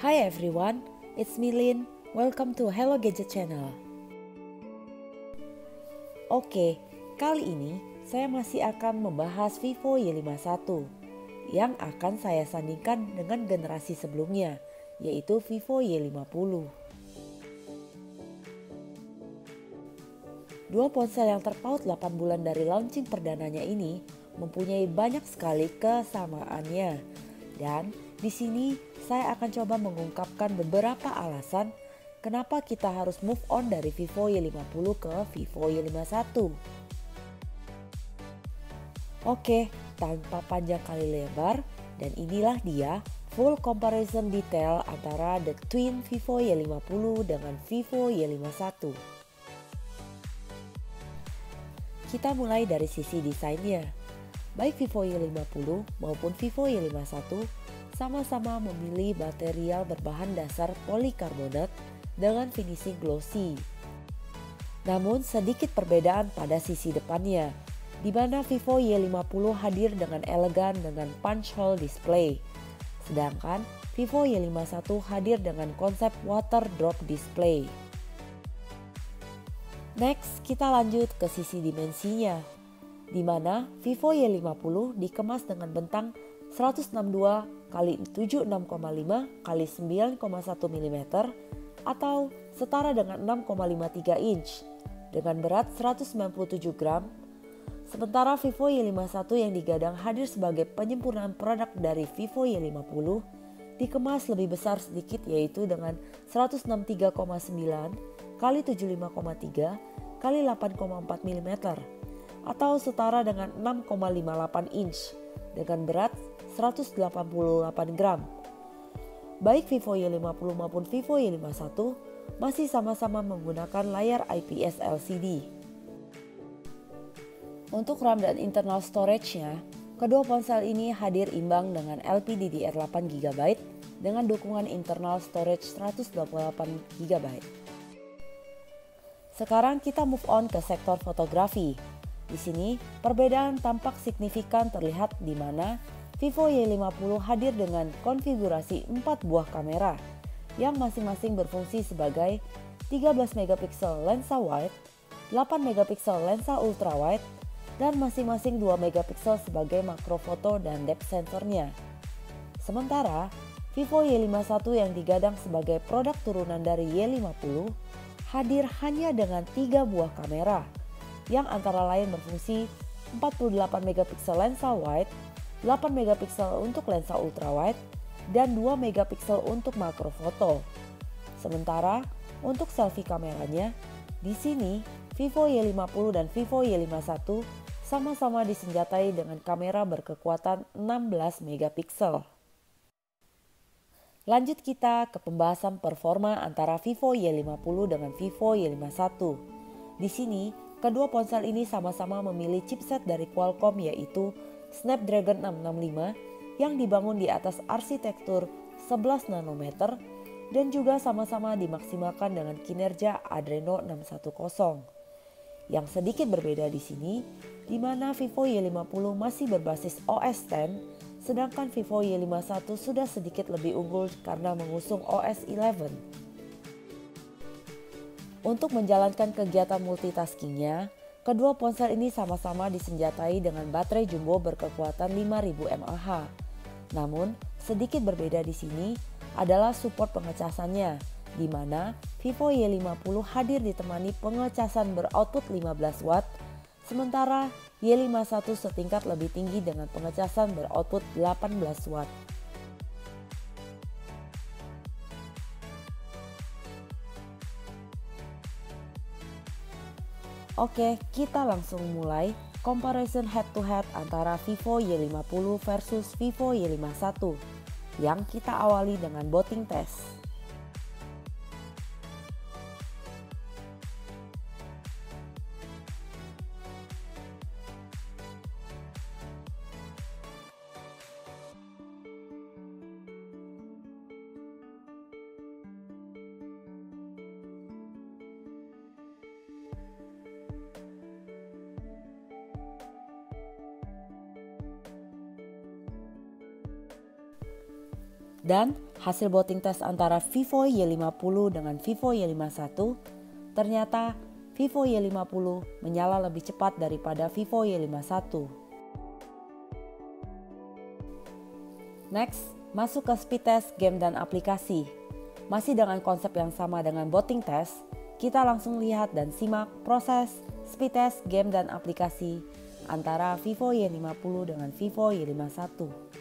Hi everyone, it's me Lin. Welcome to Hello Gadget Channel. Oke, kali ini saya masih akan membahas Vivo Y51 yang akan saya sandingkan dengan generasi sebelumnya, yaitu Vivo Y50. Dua ponsel yang terpaut 8 bulan dari launching perdananya ini mempunyai banyak sekali kesamaannya. Dan di sini saya akan coba mengungkapkan beberapa alasan kenapa kita harus move on dari Vivo Y50 ke Vivo Y51. Oke, tanpa panjang kali lebar, dan inilah dia full comparison detail antara the twin Vivo Y50 dengan Vivo Y51. Kita mulai dari sisi desainnya. Baik Vivo Y50 maupun Vivo Y51 sama-sama memilih material berbahan dasar polikarbonat dengan finishing glossy. Namun sedikit perbedaan pada sisi depannya, di mana Vivo Y50 hadir dengan elegan dengan punch hole display, sedangkan Vivo Y51 hadir dengan konsep water drop display. Next, kita lanjut ke sisi dimensinya, di mana Vivo Y50 dikemas dengan bentang 162 x 76,5 x 9,1 mm atau setara dengan 6,53 inch dengan berat 197 gram. Sementara Vivo Y51 yang digadang hadir sebagai penyempurnaan produk dari Vivo Y50 dikemas lebih besar sedikit, yaitu dengan 163,9 x 75,3 x 8,4 mm atau setara dengan 6,58 inch dengan berat 188 gram. Baik Vivo Y50 maupun Vivo Y51 masih sama-sama menggunakan layar IPS LCD. Untuk RAM dan internal storage-nya, kedua ponsel ini hadir imbang dengan LPDDR8GB dengan dukungan internal storage 128GB. Sekarang kita move on ke sektor fotografi. Di sini perbedaan tampak signifikan terlihat di mana Vivo Y50 hadir dengan konfigurasi 4 buah kamera yang masing-masing berfungsi sebagai 13 megapiksel lensa wide, 8 megapiksel lensa ultrawide, dan masing-masing 2 megapiksel sebagai makrofoto dan depth sensornya. Sementara Vivo Y51 yang digadang sebagai produk turunan dari Y50 hadir hanya dengan 3 buah kamera yang antara lain berfungsi 48 megapiksel lensa wide, 8 megapiksel untuk lensa ultrawide, dan 2 megapiksel untuk makrofoto. Sementara untuk selfie kameranya, di sini Vivo Y50 dan Vivo Y51 sama-sama disenjatai dengan kamera berkekuatan 16 megapiksel. Lanjut kita ke pembahasan performa antara Vivo Y50 dengan Vivo Y51. Di sini, kedua ponsel ini sama-sama memilih chipset dari Qualcomm, yaitu Snapdragon 665 yang dibangun di atas arsitektur 11 nanometer dan juga sama-sama dimaksimalkan dengan kinerja Adreno 610. Yang sedikit berbeda di sini, di mana Vivo Y50 masih berbasis OS X, sedangkan Vivo Y51 sudah sedikit lebih unggul karena mengusung OS 11. Untuk menjalankan kegiatan multitaskingnya, kedua ponsel ini sama-sama disenjatai dengan baterai jumbo berkekuatan 5000 mAh. Namun, sedikit berbeda di sini adalah support pengecasannya, di mana Vivo Y50 hadir ditemani pengecasan beroutput 15 watt, sementara Y51 setingkat lebih tinggi dengan pengecasan beroutput 18 watt. Oke, kita langsung mulai comparison head to head antara Vivo Y50 versus Vivo Y51 yang kita awali dengan booting test. Dan hasil voting test antara Vivo Y50 dengan Vivo Y51, ternyata Vivo Y50 menyala lebih cepat daripada Vivo Y51. Next, masuk ke speed test game dan aplikasi. Masih dengan konsep yang sama dengan voting test, kita langsung lihat dan simak proses speed test game dan aplikasi antara Vivo Y50 dengan Vivo Y51.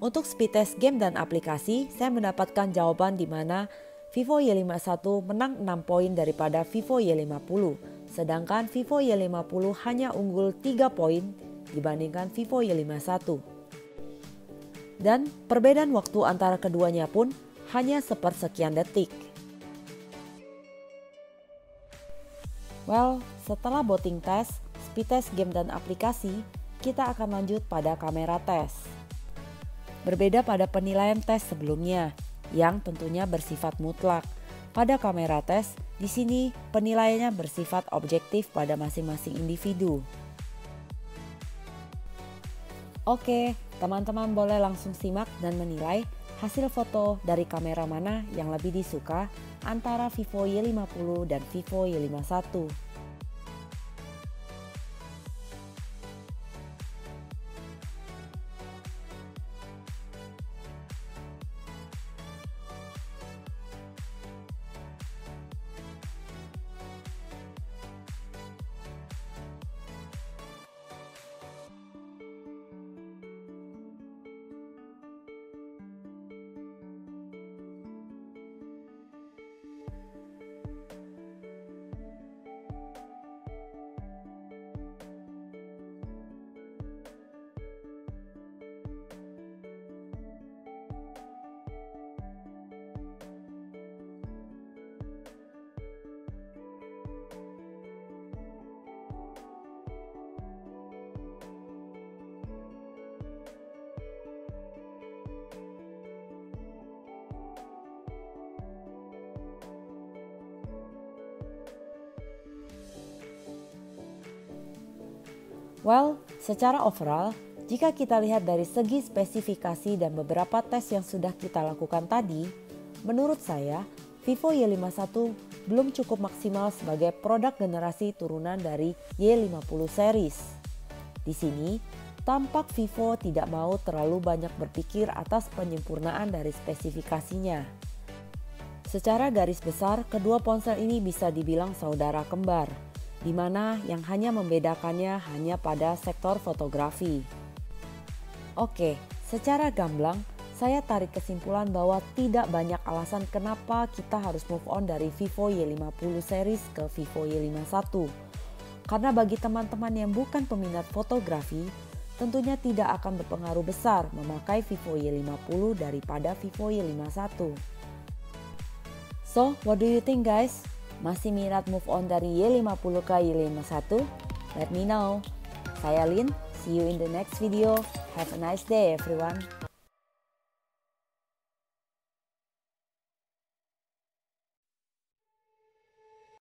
Untuk speed test game dan aplikasi, saya mendapatkan jawaban di mana Vivo Y51 menang 6 poin daripada Vivo Y50, sedangkan Vivo Y50 hanya unggul 3 poin dibandingkan Vivo Y51. Dan perbedaan waktu antara keduanya pun hanya sepersekian detik. Well, setelah voting test, speed test game dan aplikasi, kita akan lanjut pada kamera test. Berbeda pada penilaian tes sebelumnya, yang tentunya bersifat mutlak. Pada kamera tes, di sini penilaiannya bersifat objektif pada masing-masing individu. Oke, teman-teman boleh langsung simak dan menilai hasil foto dari kamera mana yang lebih disuka antara Vivo Y50 dan Vivo Y51. Well, secara overall, jika kita lihat dari segi spesifikasi dan beberapa tes yang sudah kita lakukan tadi, menurut saya, Vivo Y51 belum cukup maksimal sebagai produk generasi turunan dari Y50 series. Di sini, tampak Vivo tidak mau terlalu banyak berpikir atas penyempurnaan dari spesifikasinya. Secara garis besar, kedua ponsel ini bisa dibilang saudara kembar, di mana yang hanya membedakannya hanya pada sektor fotografi. Oke, secara gamblang, saya tarik kesimpulan bahwa tidak banyak alasan kenapa kita harus move on dari Vivo Y50 series ke Vivo Y51. Karena bagi teman-teman yang bukan peminat fotografi, tentunya tidak akan berpengaruh besar memakai Vivo Y50 daripada Vivo Y51. So, what do you think guys? Masih minat move on dari Y50 ke Y51? Let me know. Saya Lin, see you in the next video. Have a nice day everyone.